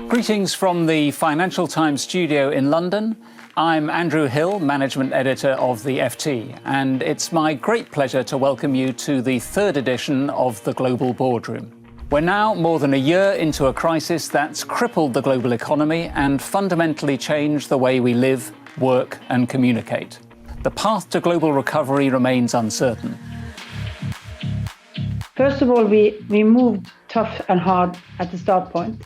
Greetings from the Financial Times studio in London. I'm Andrew Hill, Management Editor of the FT, and it's my great pleasure to welcome you to the third edition of the Global Boardroom. We're now more than a year into a crisis that's crippled the global economy and fundamentally changed the way we live, work and communicate. The path to global recovery remains uncertain. First of all, we moved tough and hard at the start point.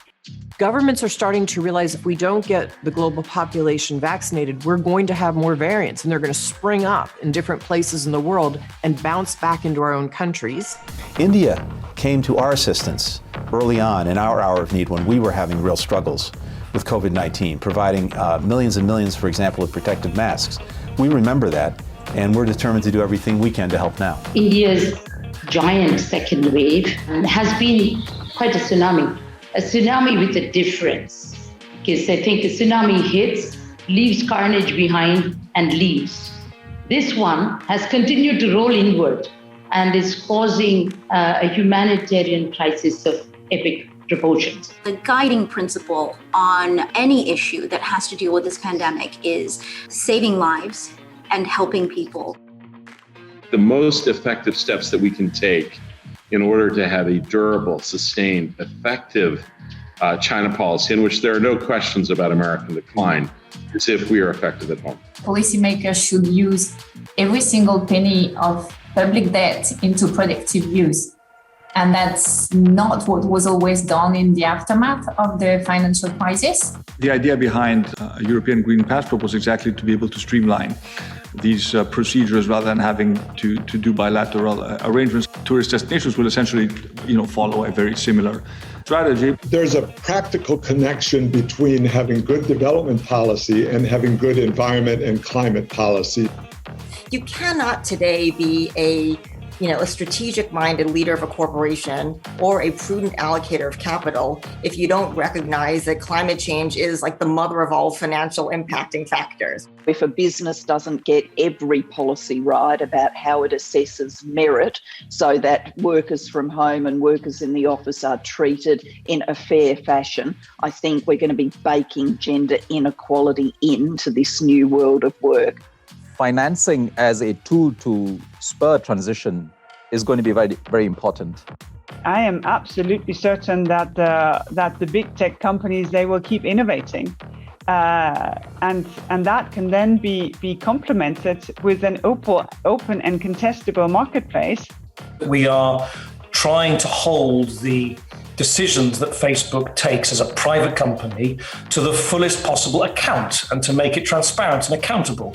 Governments are starting to realize if we don't get the global population vaccinated, we're going to have more variants and they're going to spring up in different places in the world and bounce back into our own countries. India came to our assistance early on in our hour of need when we were having real struggles with COVID-19, providing millions and millions, for example, of protective masks. We remember that, and we're determined to do everything we can to help now. India's giant second wave has been quite a tsunami with a difference. Because I think a tsunami hits, leaves carnage behind, and leaves. This one has continued to roll inward and is causing a humanitarian crisis of epic proportions. The guiding principle on any issue that has to deal with this pandemic is saving lives and helping people. The most effective steps that we can take in order to have a durable, sustained, effective China policy in which there are no questions about American decline is if we are effective at home. Policymakers should use every single penny of public debt into productive use. And that's not what was always done in the aftermath of the financial crisis. The idea behind a European Green Passport was exactly to be able to streamline these procedures rather than having to do bilateral arrangements. Tourist destinations will essentially, follow a very similar strategy. There's a practical connection between having good development policy and having good environment and climate policy. You cannot today be a strategic-minded leader of a corporation or a prudent allocator of capital if you don't recognize that climate change is like the mother of all financial impacting factors. If a business doesn't get every policy right about how it assesses merit so that workers from home and workers in the office are treated in a fair fashion, I think we're going to be baking gender inequality into this new world of work. Financing as a tool to spur transition is going to be very, very important. I am absolutely certain that the big tech companies, they will keep innovating. And that can then be complemented with an open and contestable marketplace. We are trying to hold the decisions that Facebook takes as a private company to the fullest possible account and to make it transparent and accountable.